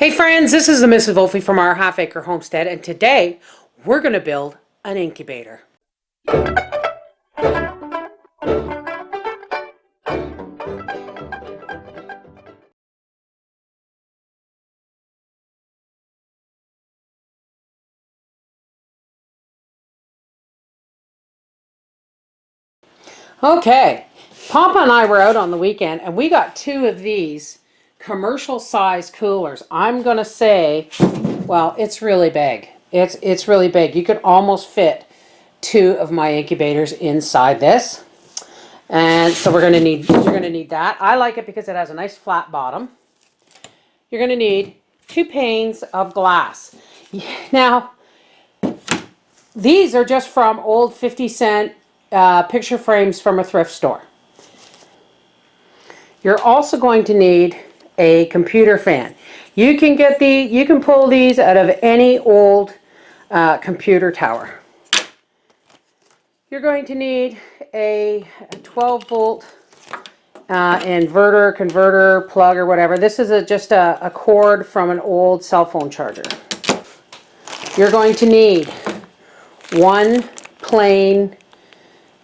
Hey friends, this is the Mrs. Wolfie from our half-acre homestead, and today we're going to build an incubator. Okay, Papa and I were out on the weekend and we got two of these commercial size coolers. I'm going to say, well, it's really big. It's really big. You could almost fit two of my incubators inside this. And so you're going to need that. I like it because it has a nice flat bottom. You're going to need 2 panes of glass. Now, these are just from old 50-cent picture frames from a thrift store. You're also going to need a computer fan. You can pull these out of any old computer tower. You're going to need a 12-volt inverter, converter, plug, or whatever. This is just a cord from an old cell phone charger. You're going to need one plain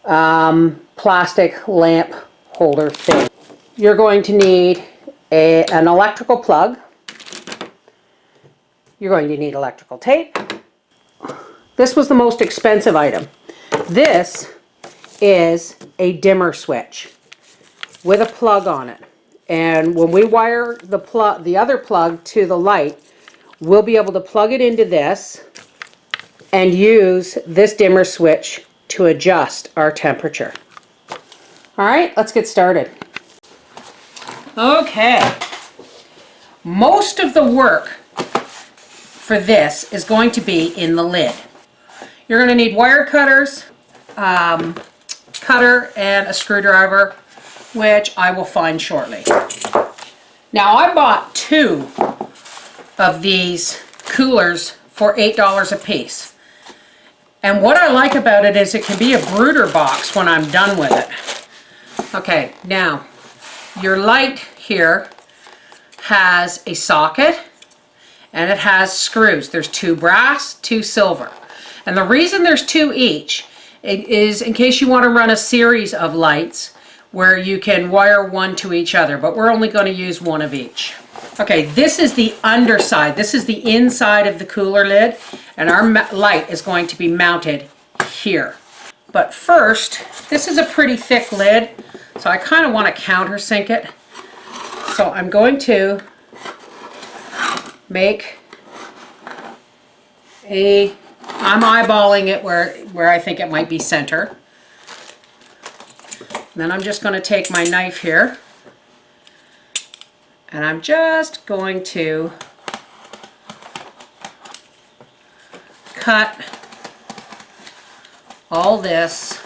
plastic lamp holder thing. You're going to need an electrical plug. You're going to need electrical tape. This was the most expensive item. This is a dimmer switch with a plug on it. And when we wire the other plug to the light, we'll be able to plug it into this and use this dimmer switch to adjust our temperature. All right, let's get started. Okay, most of the work for this is going to be in the lid. You're going to need wire cutters, cutter, and a screwdriver, which I will find shortly. Now, I bought 2 of these coolers for $8 a piece. And what I like about it is it can be a brooder box when I'm done with it. Okay, now, your light here has a socket and it has screws. There's 2 brass, 2 silver. And the reason there's 2 each is in case you want to run a series of lights where you can wire one to each other, but we're only going to use one of each. Okay, this is the underside. This is the inside of the cooler lid, and our light is going to be mounted here. But first, this is a pretty thick lid, so I kind of want to countersink it. So I'm going to make I'm eyeballing it where I think it might be center. And then I'm just going to take my knife here and I'm just going to cut all this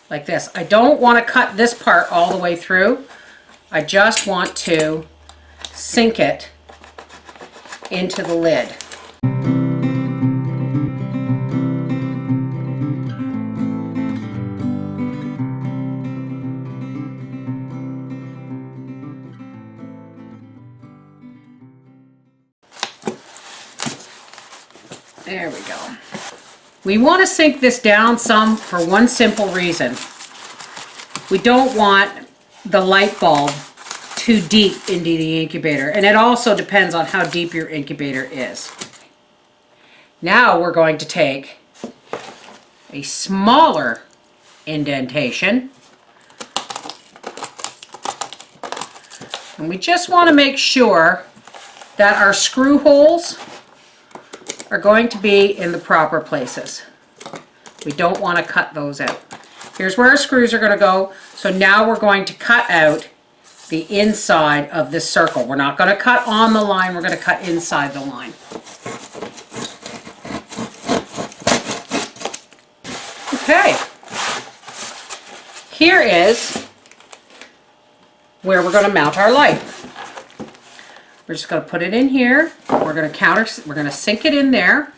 like this. I don't want to cut this part all the way through. I just want to sink it into the lid. There we go. We want to sink this down some for one simple reason. We don't want the light bulb too deep into the incubator, and it also depends on how deep your incubator is. Now we're going to take a smaller indentation, and we just want to make sure that our screw holes are going to be in the proper places. We don't want to cut those out. Here's where our screws are going to go. So now we're going to cut out the inside of this circle. We're not going to cut on the line, we're going to cut inside the line. Okay. Here is where we're going to mount our light. We're just going to put it in here. We're going to sink it in there.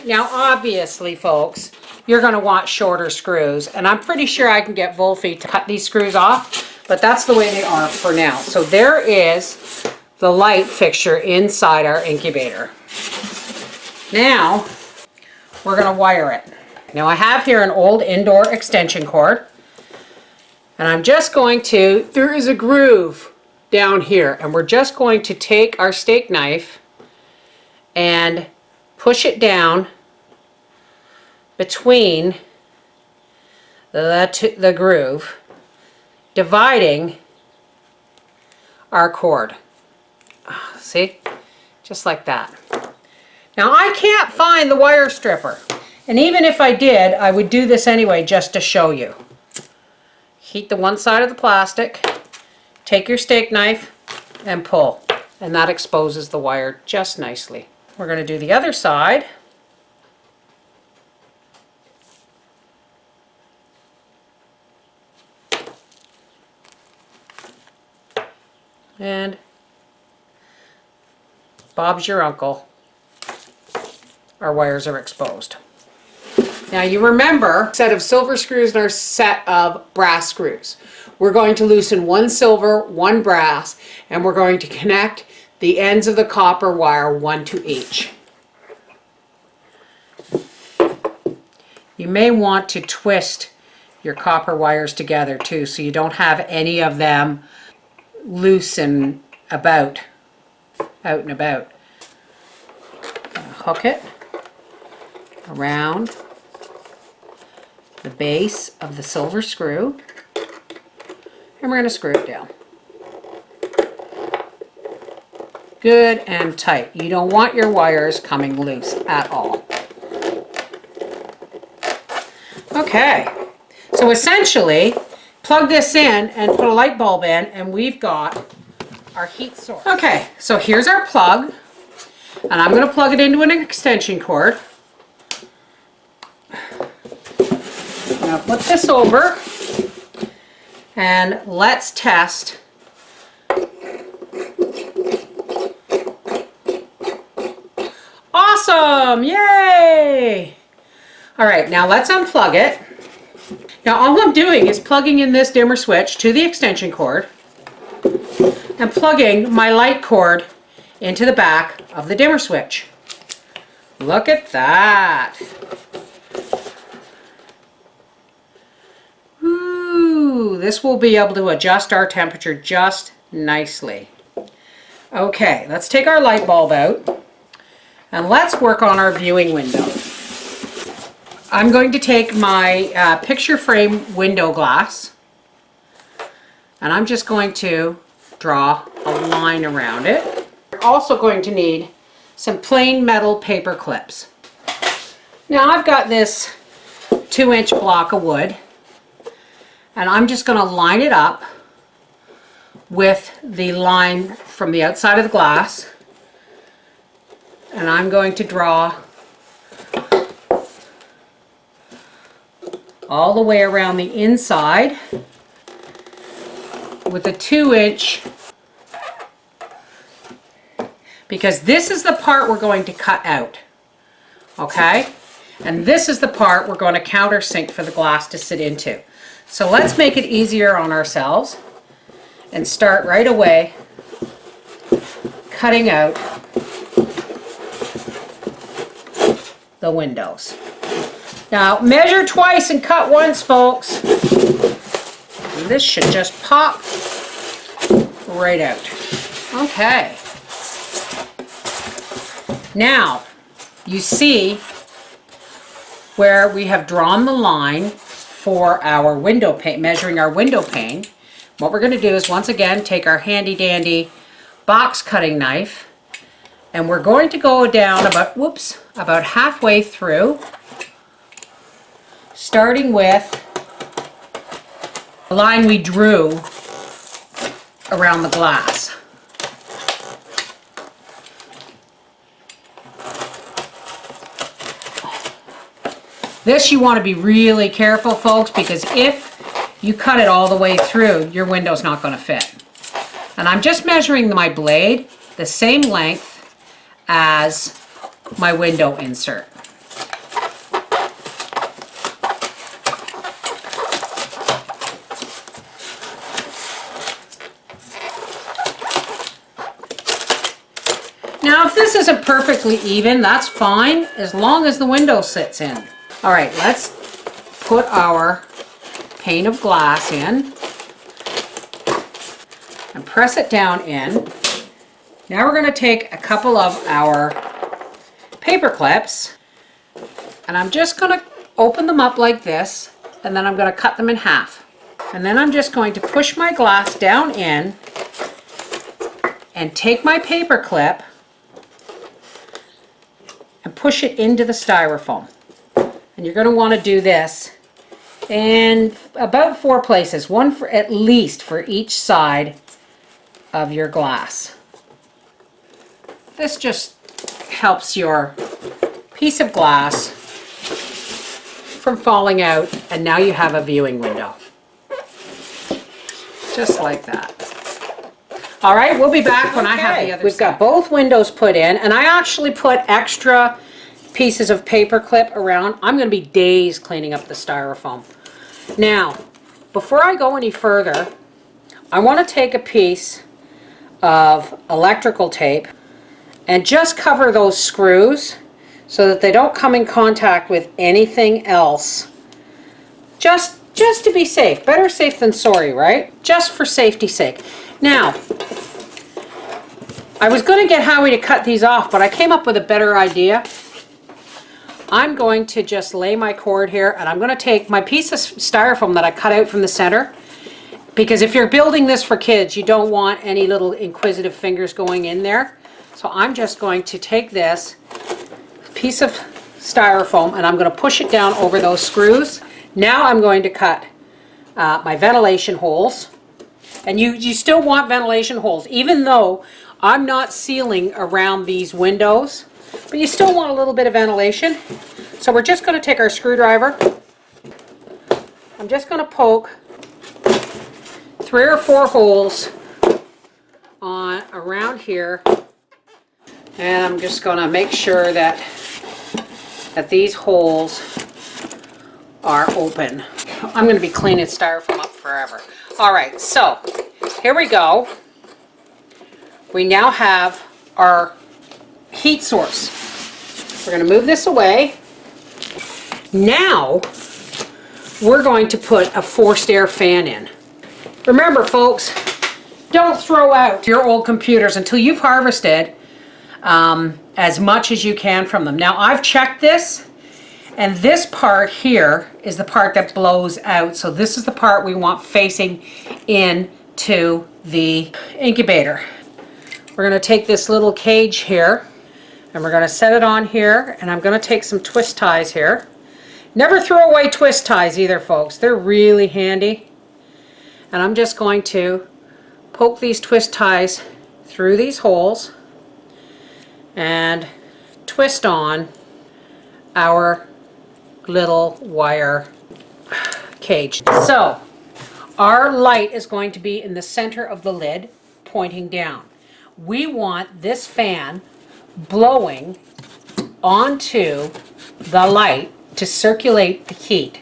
Now obviously, folks, you're going to want shorter screws, and I'm pretty sure I can get Wolfie to cut these screws off, but that's the way they are for now. So there is the light fixture inside our incubator. Now we're going to wire it. Now I have here an old indoor extension cord, and I'm just going to, there is a groove down here, and we're just going to take our steak knife and push it down between the groove, dividing our cord. See? Just like that. Now I can't find the wire stripper, and even if I did, I would do this anyway just to show you. Heat the one side of the plastic, take your steak knife and pull, and that exposes the wire just nicely. We're going to do the other side. And Bob's your uncle. Our wires are exposed. Now you remember a set of silver screws and our set of brass screws. We're going to loosen one silver, one brass, and we're going to connect the ends of the copper wire, one to each. You may want to twist your copper wires together too, so you don't have any of them loose and out and about. Hook it around the base of the silver screw, and we're going to screw it down. Good and tight. You don't want your wires coming loose at all. Okay, so essentially plug this in and put a light bulb in, and we've got our heat source. Okay, so here's our plug, and I'm going to plug it into an extension cord. Now put this over, and let's test. Awesome! Yay! All right, now let's unplug it. Now all I'm doing is plugging in this dimmer switch to the extension cord and plugging my light cord into the back of the dimmer switch. Look at that. Ooh, this will be able to adjust our temperature just nicely. Okay, let's take our light bulb out and let's work on our viewing window. I'm going to take my picture frame window glass, and I'm just going to draw a line around it. You're also going to need some plain metal paper clips. Now I've got this 2-inch block of wood, and I'm just going to line it up with the line from the outside of the glass, and I'm going to draw all the way around the inside with a 2-inch, because this is the part we're going to cut out, okay? And this is the part we're going to countersink for the glass to sit into. So let's make it easier on ourselves and start right away cutting out the windows. Now measure twice and cut once, folks. This should just pop right out. Okay. Now you see where we have drawn the line for our window pane, measuring our window pane. What we're going to do is once again take our handy dandy box cutting knife, and we're going to go down about halfway through, starting with the line we drew around the glass. This you want to be really careful, folks, because if you cut it all the way through, your window's not going to fit. And I'm just measuring my blade the same length as my window insert. this isn't perfectly even, that's fine, as long as the window sits in. All right, let's put our pane of glass in and press it down in. Now we're going to take a couple of our paper clips, and I'm just going to open them up like this, and then I'm going to cut them in half. And then I'm just going to push my glass down in and take my paper clip and push it into the styrofoam. And you're going to want to do this in about 4 places, one for at least for each side of your glass. This just helps your piece of glass from falling out, and now you have a viewing window. Just like that. All right, we'll be back when I have the other We've got both windows put in, and I actually put extra pieces of paper clip around. I'm going to be days cleaning up the styrofoam. Now, before I go any further, I want to take a piece of electrical tape and just cover those screws so that they don't come in contact with anything else. Just to be safe. Better safe than sorry, right? Just for safety's sake. Now, I was going to get Howie to cut these off, but I came up with a better idea. I'm going to just lay my cord here, and I'm going to take my piece of styrofoam that I cut out from the center, because if you're building this for kids, you don't want any little inquisitive fingers going in there. So I'm just going to take this piece of styrofoam and I'm going to push it down over those screws. Now I'm going to cut my ventilation holes. And you still want ventilation holes, even though I'm not sealing around these windows, but you still want a little bit of ventilation. So we're just going to take our screwdriver. I'm just going to poke 3 or 4 holes on around here, and I'm just going to make sure that these holes are open. I'm going to be cleaning styrofoam up forever. All right, so here we go. We now have our heat source. We're going to move this away. Now we're going to put a forced air fan in. Remember, folks, don't throw out your old computers until you've harvested as much as you can from them. Now, I've checked this, and this part here is the part that blows out. So this is the part we want facing into the incubator. We're going to take this little cage here, and we're going to set it on here, and I'm going to take some twist ties here. Never throw away twist ties either, folks. They're really handy. And I'm just going to poke these twist ties through these holes and twist on our little wire cage. So our light is going to be in the center of the lid, pointing down. We want this fan blowing onto the light to circulate the heat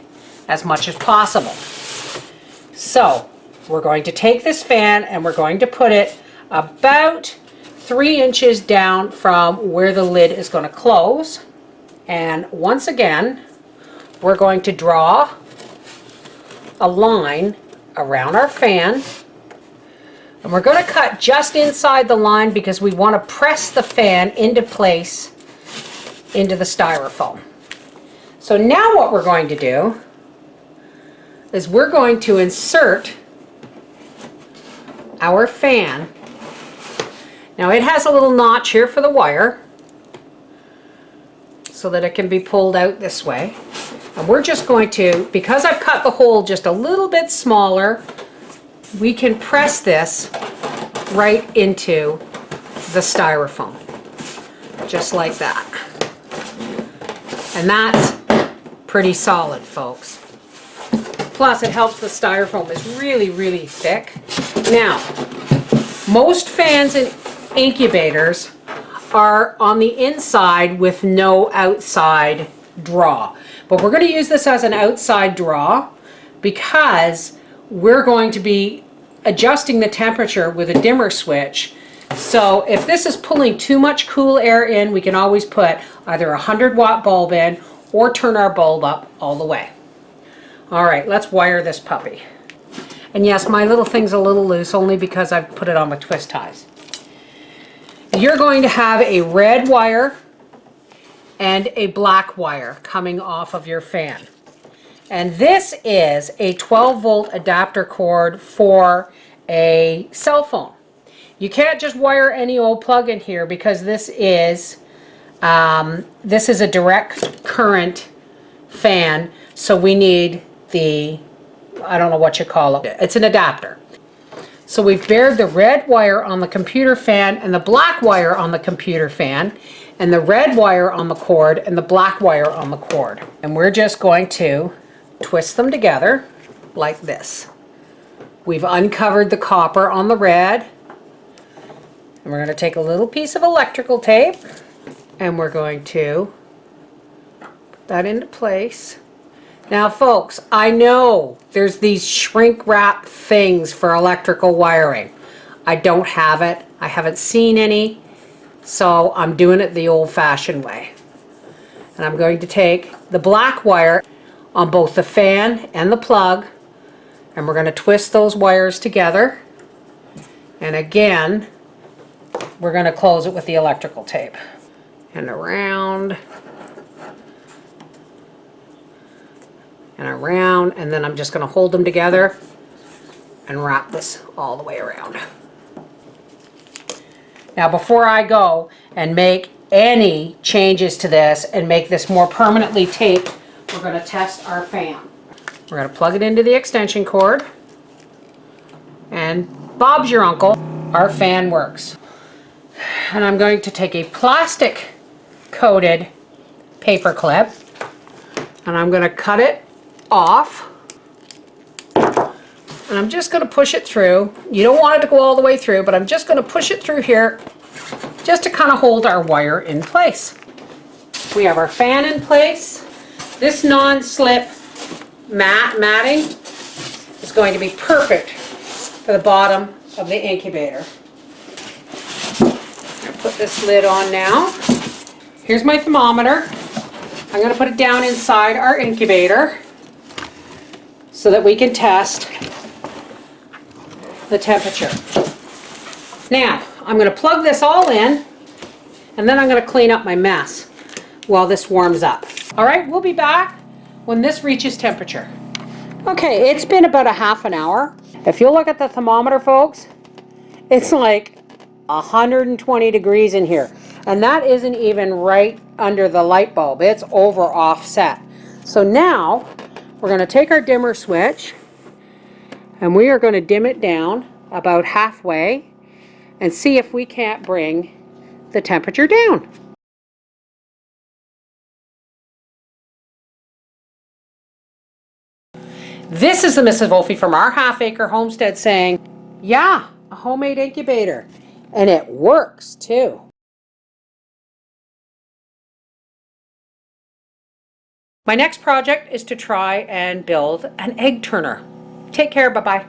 as much as possible. So we're going to take this fan and we're going to put it about 3 inches down from where the lid is going to close. And once again, we're going to draw a line around our fan. And we're going to cut just inside the line because we want to press the fan into place into the styrofoam. So now what we're going to do is we're going to insert our fan. Now it has a little notch here for the wire so that it can be pulled out this way. And we're just going to, because I've cut the hole just a little bit smaller, we can press this right into the styrofoam. Just like that. And that's pretty solid, folks. Plus, it helps the styrofoam is really, really thick. Now, most fans and incubators are on the inside with no outside draw. But we're going to use this as an outside draw because we're going to be adjusting the temperature with a dimmer switch So if this is pulling too much cool air in, we can always put either a 100-watt bulb in or turn our bulb up all the way. All right, let's wire this puppy. And yes, my little thing's a little loose only because I've put it on with twist ties. You're going to have a red wire and a black wire coming off of your fan. And this is a 12-volt adapter cord for a cell phone. You can't just wire any old plug in here because this is a direct current fan, so we need the, I don't know what you call it, it's an adapter. So we've bared the red wire on the computer fan and the black wire on the computer fan, and the red wire on the cord and the black wire on the cord. And we're just going to twist them together like this. We've uncovered the copper on the red, and we're going to take a little piece of electrical tape and we're going to put that into place. Now folks, I know there's these shrink wrap things for electrical wiring. I don't have it. I haven't seen any, so I'm doing it the old-fashioned way. And I'm going to take the black wire on both the fan and the plug, and we're going to twist those wires together. And again, we're going to close it with the electrical tape. And around, and around, and then I'm just going to hold them together and wrap this all the way around. Now before I go and make any changes to this and make this more permanently taped, we're going to test our fan. We're going to plug it into the extension cord, and Bob's your uncle, our fan works. And I'm going to take a plastic coated paper clip and I'm going to cut it off, and I'm just going to push it through. You don't want it to go all the way through, but I'm just going to push it through here just to kind of hold our wire in place. We have our fan in place. This non-slip matting is going to be perfect for the bottom of the incubator. Put this lid on now. Here's my thermometer. I'm going to put it down inside our incubator so that we can test the temperature. Now, I'm going to plug this all in, and then I'm going to clean up my mess while this warms up. All right, we'll be back when this reaches temperature. Okay, it's been about a half an hour. If you look at the thermometer, folks, it's like 120 degrees in here. And that isn't even right under the light bulb. It's over offset. So now we're going to take our dimmer switch and we are going to dim it down about halfway and see if we can't bring the temperature down. This is the Mrs. Wolfe from our half-acre homestead saying, yeah, a homemade incubator. And it works too. My next project is to try and build an egg turner. Take care, bye-bye.